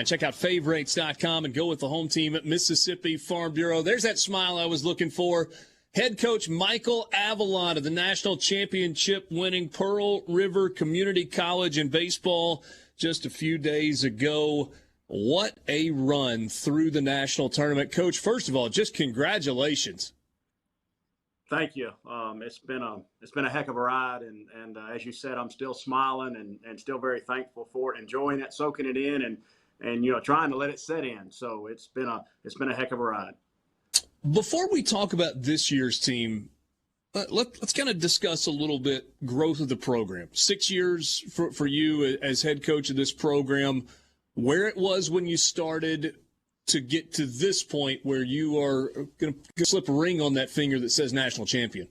Check out favorites.com and go with the home team at Mississippi Farm Bureau. There's that smile I was looking for. Head coach Michael Avalon of the national championship winning Pearl River Community College in baseball just a few days ago. What a run through the national tournament. Coach, first of all, just congratulations. Thank you. It's been a heck of a ride, and as you said, I'm still smiling and still very thankful for it, enjoying it, soaking it in, and trying to let it set in. So it's been a heck of a ride. Before we talk about this year's team, let's kind of discuss a little bit growth of the program. 6 years for you as head coach of this program, where it was when you started to get to this point where you are going to slip a ring on that finger that says national champion.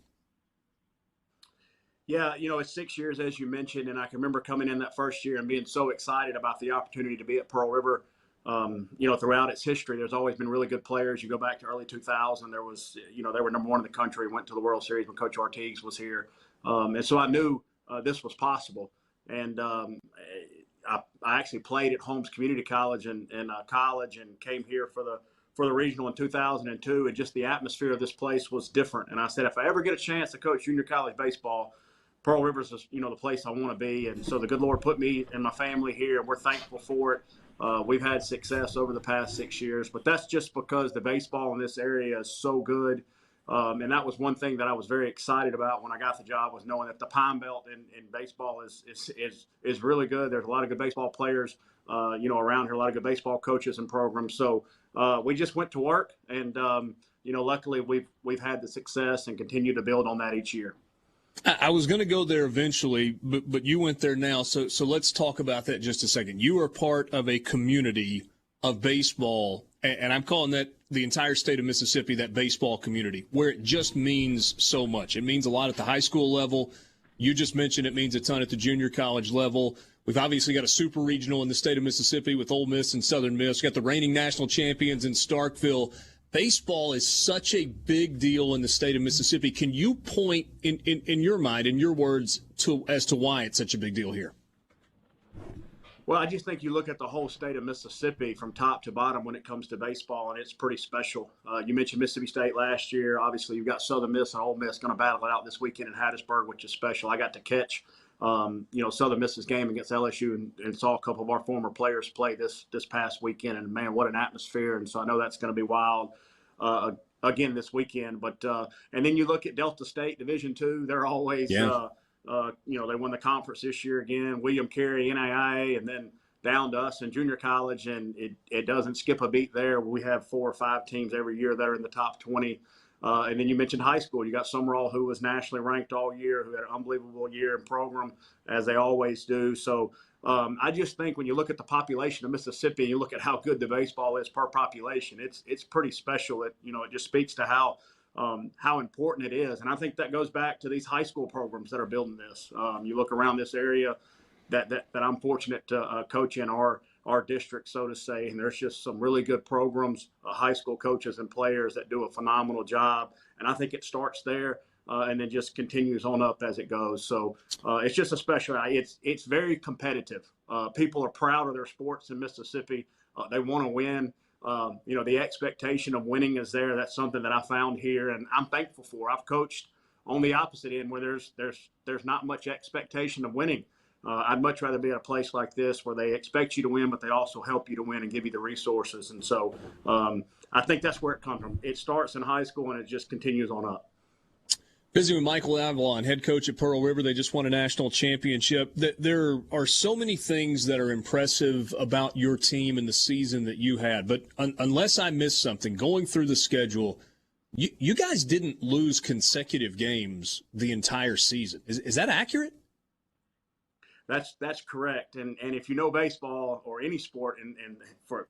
Yeah, it's 6 years, as you mentioned, and I can remember coming in that first year and being so excited about the opportunity to be at Pearl River. Throughout its history, there's always been really good players. You go back to early 2000, they were number one in the country, went to the World Series when Coach Ortiz was here. And so I knew this was possible. And I actually played at Holmes Community College in college and came here for the regional in 2002. And just the atmosphere of this place was different. And I said, if I ever get a chance to coach junior college baseball, Pearl River's the place I want to be. And so the good Lord put me and my family here, and we're thankful for it. We've had success over the past 6 years, but that's just because the baseball in this area is so good. And that was one thing that I was very excited about when I got the job, was knowing that the Pine Belt in baseball is really good. There's a lot of good baseball players, around here, a lot of good baseball coaches and programs. So we just went to work, and luckily we've had the success and continue to build on that each year. I was going to go there eventually, but you went there now. So let's talk about that just a second. You are part of a community of baseball, and I'm calling that the entire state of Mississippi, that baseball community, where it just means so much. It means a lot at the high school level. You just mentioned it means a ton at the junior college level. We've obviously got a super regional in the state of Mississippi with Ole Miss and Southern Miss. We've got the reigning national champions in Starkville. Baseball is such a big deal in the state of Mississippi. Can you point, in your mind, in your words, as to why it's such a big deal here? Well, I just think you look at the whole state of Mississippi from top to bottom when it comes to baseball, and it's pretty special. You mentioned Mississippi State last year. Obviously, you've got Southern Miss and Ole Miss going to battle it out this weekend in Hattiesburg, which is special. I got to catch, Southern Miss's game against LSU and saw a couple of our former players play this past weekend, and man, what an atmosphere! And so I know that's going to be wild again this weekend. But and then you look at Delta State Division II; they're always they won the conference this year again. William Carey, NAIA, and then down to us in junior college, and it doesn't skip a beat there. We have 4 or 5 teams every year that are in the top 20. And then you mentioned high school. You got Summerall, who was nationally ranked all year, who had an unbelievable year in program, as they always do. So I just think when you look at the population of Mississippi, and you look at how good the baseball is per population, it's pretty special. It just speaks to how important it is. And I think that goes back to these high school programs that are building this. You look around this area that I'm fortunate to coach in our district, so to say, and there's just some really good programs, high school coaches and players that do a phenomenal job. And I think it starts there and then just continues on up as it goes. So it's just a special. It's very competitive. People are proud of their sports in Mississippi. They want to win. The expectation of winning is there. That's something that I found here, and I'm thankful for. I've coached on the opposite end where there's not much expectation of winning. I'd much rather be at a place like this where they expect you to win, but they also help you to win and give you the resources. And so I think that's where it comes from. It starts in high school and it just continues on up. Visiting with Michael Avalon, head coach at Pearl River. They just won a national championship. There are so many things that are impressive about your team and the season that you had. But unless I missed something, going through the schedule, you guys didn't lose consecutive games the entire season. Is that accurate? That's correct. And if you know baseball or any sport, and for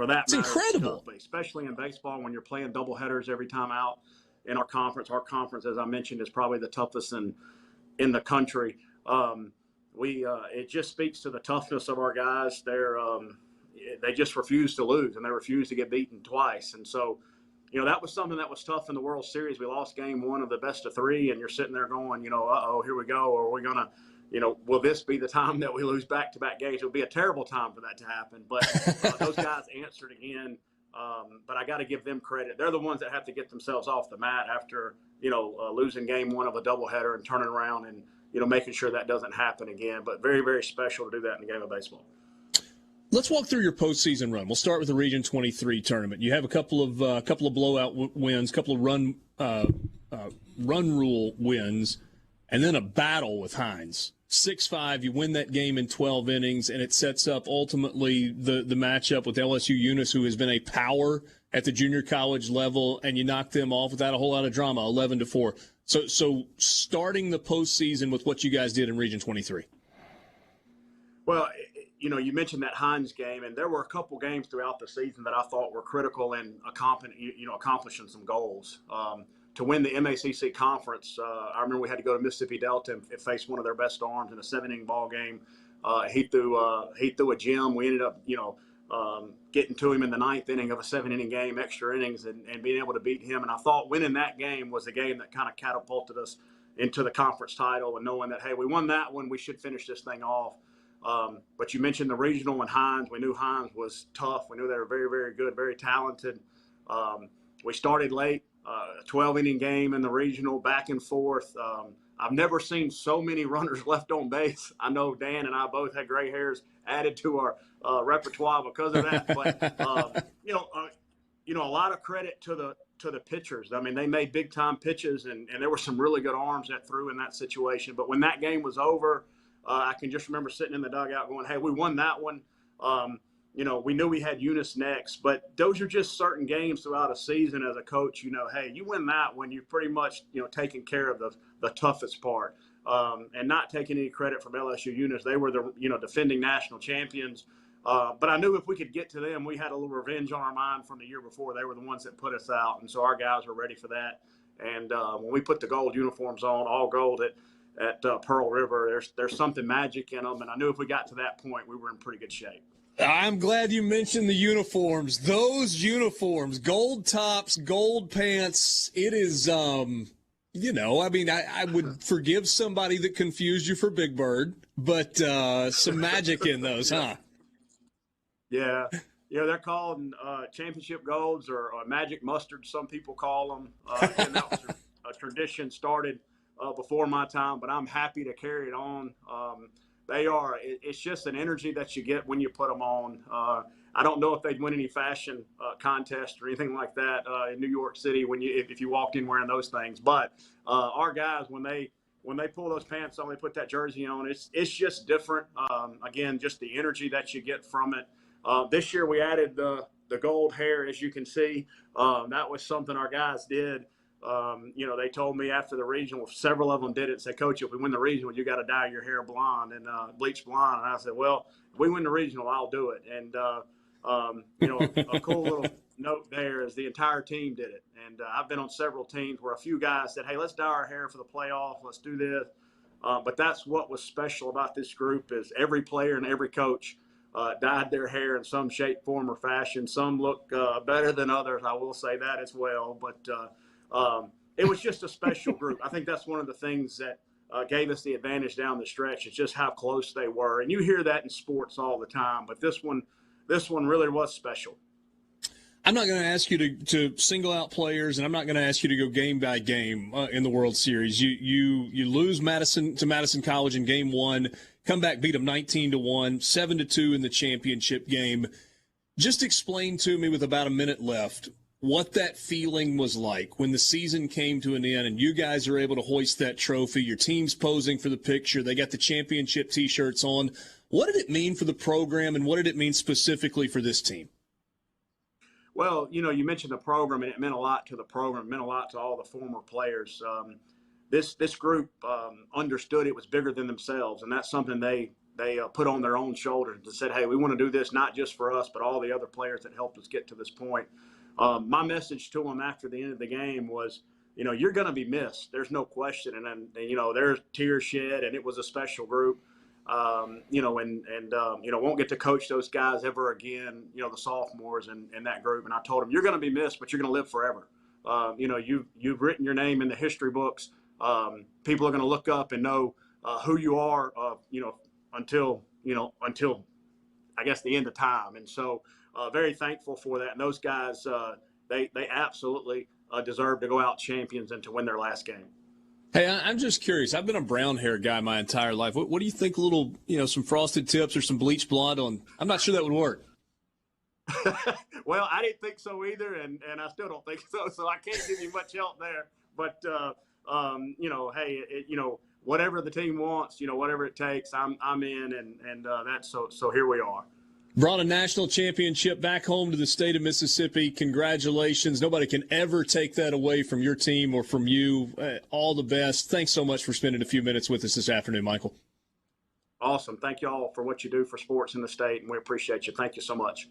that it's matter, incredible. Especially in baseball when you're playing doubleheaders every time out in our conference. Our conference, as I mentioned, is probably the toughest in the country. It just speaks to the toughness of our guys. They just refuse to lose, and they refuse to get beaten twice. And so, that was something that was tough in the World Series. We lost game 1 of the best of 3, and you're sitting there going, here we go. Are we gonna will this be the time that we lose back-to-back games? It would be a terrible time for that to happen. But those guys answered again. But I got to give them credit. They're the ones that have to get themselves off the mat after, losing game one of a doubleheader and turning around and, making sure that doesn't happen again. But very, very special to do that in the game of baseball. Let's walk through your postseason run. We'll start with the Region 23 tournament. You have a couple of blowout wins, a couple of run rule wins, and then a battle with Hines. 6-5, you win that game in 12 innings, and it sets up ultimately the matchup with LSU Eunice, who has been a power at the junior college level, and you knock them off without a whole lot of drama, 11-4. So starting the postseason with what you guys did in Region 23. Well, you mentioned that Hines game, and there were a couple games throughout the season that I thought were critical in accomplishing some goals. To win the MACC conference, I remember we had to go to Mississippi Delta and face one of their best arms in a 7-inning ball game. He threw a gem. We ended up, getting to him in the 9th inning of a 7-inning game, extra innings, and being able to beat him. And I thought winning that game was the game that kind of catapulted us into the conference title, and knowing that, hey, we won that one, we should finish this thing off. But you mentioned the regional and Hines. We knew Hines was tough. We knew they were very, very good, very talented. We started late. A 12-inning game in the regional, back and forth. I've never seen so many runners left on base. I know Dan and I both had gray hairs added to our repertoire because of that. But a lot of credit to the pitchers. I mean, they made big-time pitches, and there were some really good arms that threw in that situation. But when that game was over, I can just remember sitting in the dugout going, "Hey, we won that one." We knew we had Eunice next, but those are just certain games throughout a season as a coach. Hey, you win that one, you've pretty much, taken care of the toughest part, and not taking any credit from LSU Eunice. They were the, defending national champions. But I knew if we could get to them, we had a little revenge on our mind from the year before. They were the ones that put us out. And so our guys were ready for that. And when we put the gold uniforms on, all gold at Pearl River, there's something magic in them. And I knew if we got to that point, we were in pretty good shape. I'm glad you mentioned the uniforms. Those uniforms, gold tops, gold pants. It is, I would forgive somebody that confused you for Big Bird, but some magic in those, huh? Yeah. They're called championship golds or magic mustard, some people call them. And that was a tradition started before my time, but I'm happy to carry it on. It's just an energy that you get when you put them on. I don't know if they'd win any fashion contest or anything like that in New York City if you walked in wearing those things. But our guys, when they pull those pants on, they put that jersey on, it's just different. Again, just the energy that you get from it. This year we added the gold hair, as you can see. That was something our guys did. They told me after the regional, several of them did it, said, "Coach, if we win the regional, you got to dye your hair blonde and bleach blonde." And I said, "Well, if we win the regional, I'll do it." And, a cool little note there is the entire team did it. And I've been on several teams where a few guys said, "Hey, let's dye our hair for the playoff. Let's do this." But that's what was special about this group is every player and every coach dyed their hair in some shape, form, or fashion. Some look better than others. I will say that as well. But it was just a special group. I think that's one of the things that gave us the advantage down the stretch is just how close they were. And you hear that in sports all the time, but this one really was special. I'm not going to ask you to single out players, and I'm not going to ask you to go game by game in the World Series. You lose to Madison College in game one, come back, beat them 19-1, 7-2 in the championship game. Just explain to me with about a minute left what that feeling was like when the season came to an end and you guys are able to hoist that trophy. Your team's posing for the picture. They got the championship T-shirts on. What did it mean for the program, and what did it mean specifically for this team? Well, you mentioned the program, and it meant a lot to the program. It meant a lot to all the former players. This group understood it was bigger than themselves, and that's something they put on their own shoulders and said, "Hey, we want to do this not just for us, but all the other players that helped us get to this point." My message to them after the end of the game was, you're going to be missed. There's no question. And then, there's tears shed, and it was a special group. Won't get to coach those guys ever again, the sophomores and that group. And I told them, you're going to be missed, but you're going to live forever. You've written your name in the history books. People are going to look up and know who you are, until I guess the end of time. And so very thankful for that. And those guys, they absolutely deserve to go out champions and to win their last game. Hey, I'm just curious. I've been a brown hair guy my entire life. What do you think? A little, some frosted tips or some bleach blonde on? I'm not sure that would work. Well, I didn't think so either, and I still don't think so. So I can't give you much help there. But hey, whatever the team wants, whatever it takes, I'm in, and that's so here we are. Brought a national championship back home to the state of Mississippi. Congratulations. Nobody can ever take that away from your team or from you. All the best. Thanks so much for spending a few minutes with us this afternoon, Michael. Awesome. Thank you all for what you do for sports in the state, and we appreciate you. Thank you so much.